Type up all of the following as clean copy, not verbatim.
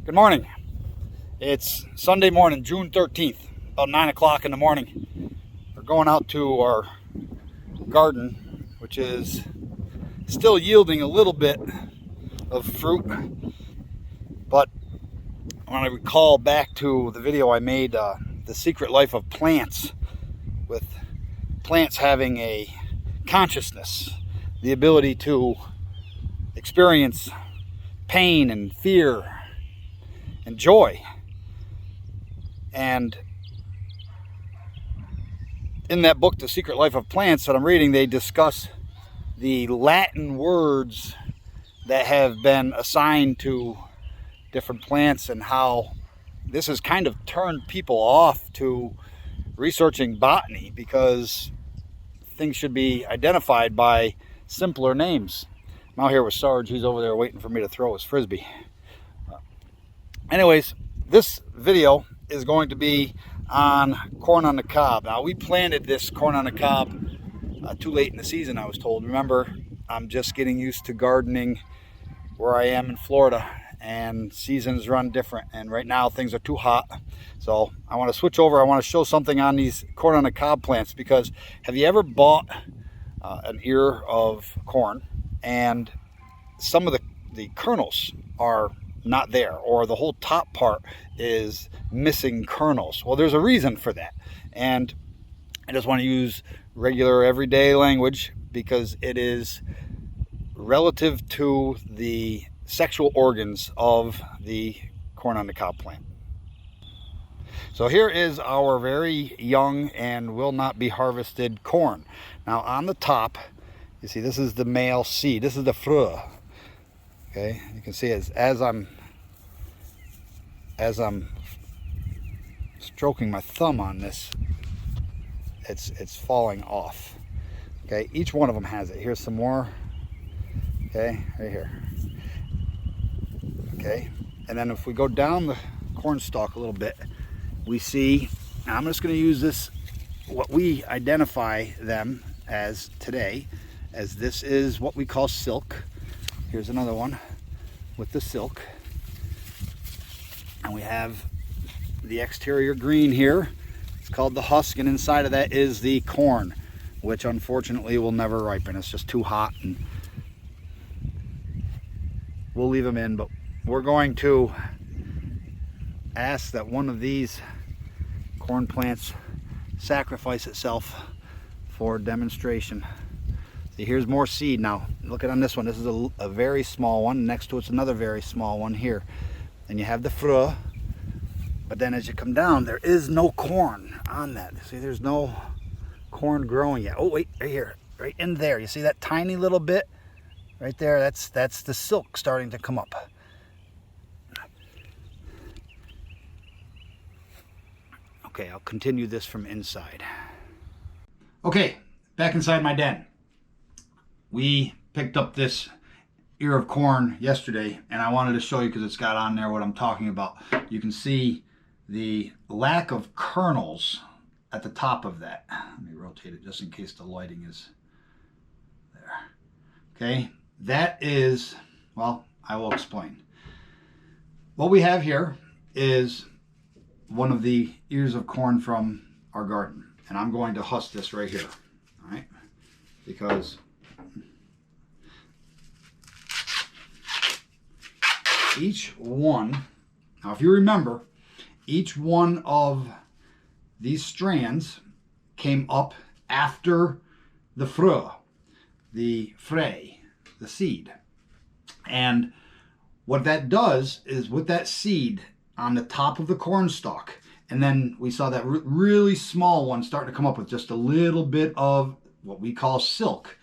Good morning. It's Sunday morning, June 13th, about 9 o'clock in the morning. We're going out to our garden, which is still yielding a little bit of fruit. But when I recall back to the video I made, The Secret Life of Plants, with plants having a consciousness, the ability to experience pain and fear and joy. And in that book, The Secret Life of Plants, that I'm reading, they discuss the Latin words that have been assigned to different plants and how this has kind of turned people off to researching botany, because things should be identified by simpler names. I'm out here with Sarge. He's over there waiting for me to throw his frisbee. Anyways, this video is going to be on corn on the cob. Now, we planted this corn on the cob too late in the season, I was told. Remember, I'm just getting used to gardening where I am in Florida, and seasons run different, and right now things are too hot. So I want to switch over. I want to show something on these corn on the cob plants, because have you ever bought an ear of corn and some of the kernels are not there, or the whole top part is missing kernels? Well, there's a reason for that, and I just want to use regular everyday language because it is relative to the sexual organs of the corn on the cob plant. So here is our very young and will not be harvested corn. Now, on the top, you see, this is the male seed. This is the Frey. Okay, you can see as I'm stroking my thumb on this, it's falling off. Okay, each one of them has it. Here's some more. Okay, right here. Okay, and then if we go down the corn stalk a little bit, we see, now I'm just going to use this, what we identify them as today, as this is what we call silk. Here's another one with the silk. And we have the exterior green here. It's called the husk, and inside of that is the corn, which unfortunately will never ripen. It's just too hot, and we'll leave them in, but we're going to ask that one of these corn plants sacrifice itself for demonstration. See, here's more seed. Now look at on this one. This is a very small one. Next to it's another very small one here. And you have the Frey, but then as you come down, there is no corn on that. See, there's no corn growing yet. Oh wait, right here, right in there. You see that tiny little bit right there? That's the silk starting to come up. Okay, I'll continue this from inside. Okay, back inside my den. We picked up this ear of corn yesterday, and I wanted to show you because it's got on there what I'm talking about. You can see the lack of kernels at the top of that. Let me rotate it just in case the lighting is there. Okay, that is, well, I will explain. What we have here is one of the ears of corn from our garden, and I'm going to husk this right here, all right, because each one, now if you remember, each one of these strands came up after the Frey, the seed. And what that does is, with that seed on the top of the corn stalk, and then we saw that really small one starting to come up with just a little bit of what we call silk.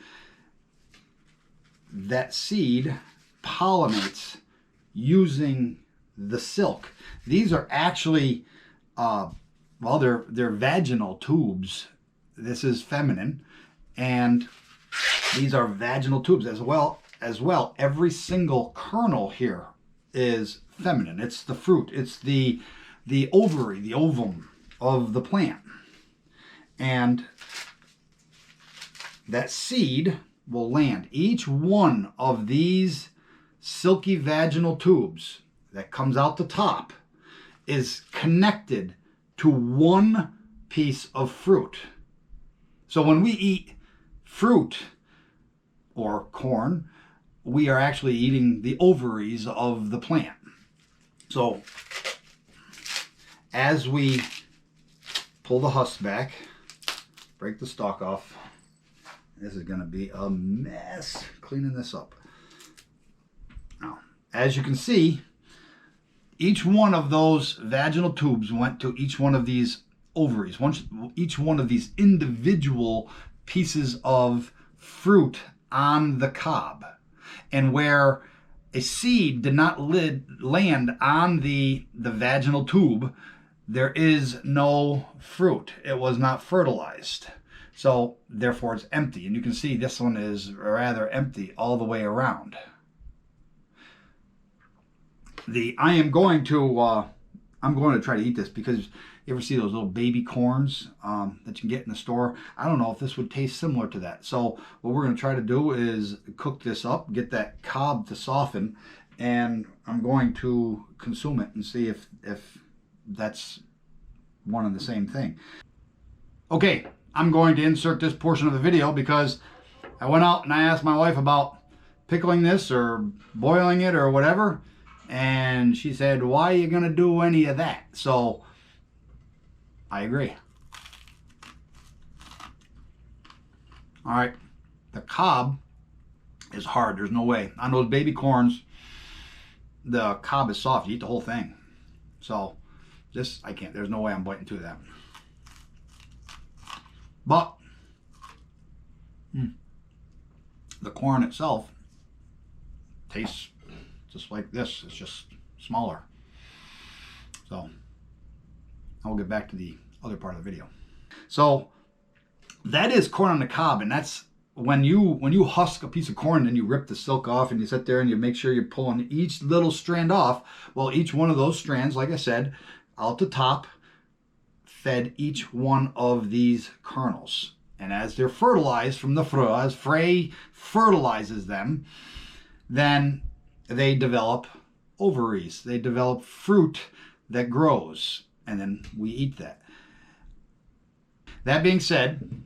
That seed pollinates using the silk. These are actually, well, they're vaginal tubes. This is feminine, and these are vaginal tubes as well. Every single kernel here is feminine. It's the fruit. It's the ovary, the ovum of the plant. And that seed will land. Each one of these silky vaginal tubes that comes out the top is connected to one piece of fruit. So when we eat fruit or corn, we are actually eating the ovaries of the plant. So as we pull the husk back, break the stalk off, this is going to be a mess cleaning this up. Now, as you can see, each one of those vaginal tubes went to each one of these ovaries, each one of these individual pieces of fruit on the cob. And where a seed did not land on the vaginal tube, there is no fruit. It was not fertilized. So therefore it's empty. And you can see this one is rather empty all the way around. I'm going to try to eat this because you ever see those little baby corns that you can get in the store? I don't know if this would taste similar to that. So what we're going to try to do is cook this up, get that cob to soften, and I'm going to consume it and see if that's one and the same thing. Okay, I'm going to insert this portion of the video because I went out and I asked my wife about pickling this or boiling it or whatever, and she said, why are you going to do any of that? So I agree. All right, the cob is hard. There's no way. On those baby corns, the cob is soft. You eat the whole thing. So this, I can't. There's no way I'm biting through that. But the corn itself tastes just like this. It's just smaller. So I'll get back to the other part of the video. So that is corn on the cob, and that's when you husk a piece of corn and you rip the silk off and you sit there and you make sure you're pulling each little strand off. Well, each one of those strands, like I said, out the top fed each one of these kernels. And as they're fertilized from the Frey, as Frey fertilizes them, then they develop ovaries. They develop fruit that grows, and then we eat that. That being said,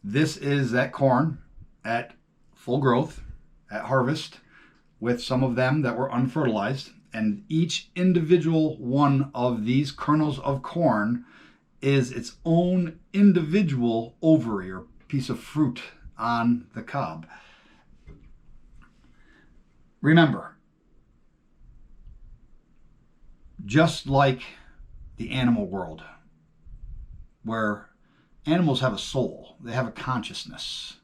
this is that corn at full growth, at harvest, with some of them that were unfertilized. And each individual one of these kernels of corn is its own individual ovary or piece of fruit on the cob. Remember, just like the animal world, where animals have a soul, they have a consciousness,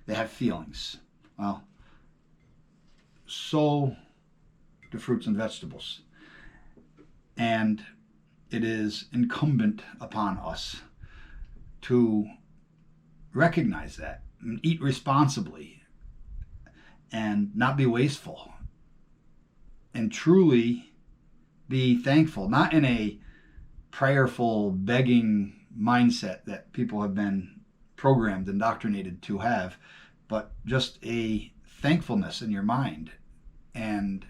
they have feelings. Well, so do fruits and vegetables. And it is incumbent upon us to recognize that and eat responsibly and not be wasteful and truly be thankful, not in a prayerful, begging mindset that people have been programmed, indoctrinated to have, but just a thankfulness in your mind and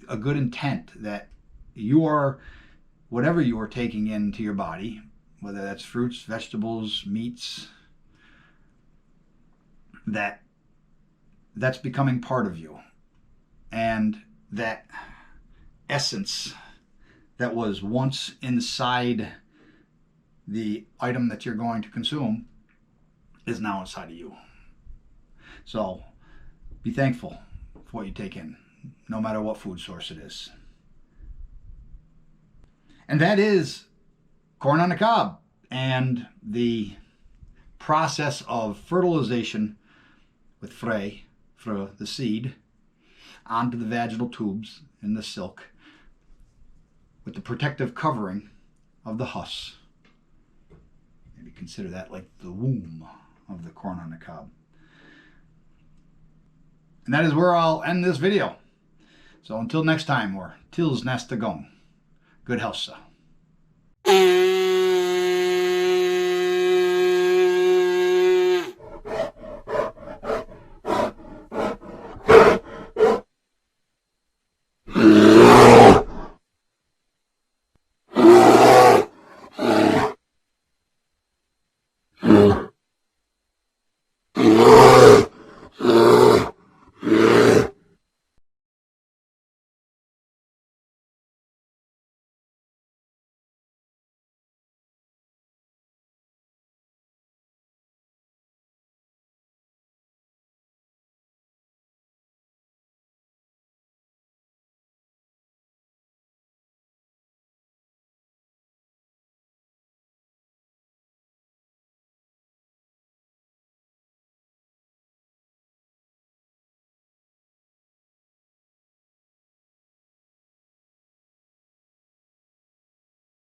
a good intent that you are, whatever you are taking into your body, whether that's fruits, vegetables, meats, that's becoming part of you. And that essence that was once inside the item that you're going to consume is now inside of you. So be thankful for what you take in, no matter what food source it is. And that is corn on the cob and the process of fertilization with Frey, the seed, onto the vaginal tubes in the silk with the protective covering of the husk. Maybe consider that like the womb of the corn on the cob. And that is where I'll end this video. So until next time, or tils nästa gång. Good health, sir.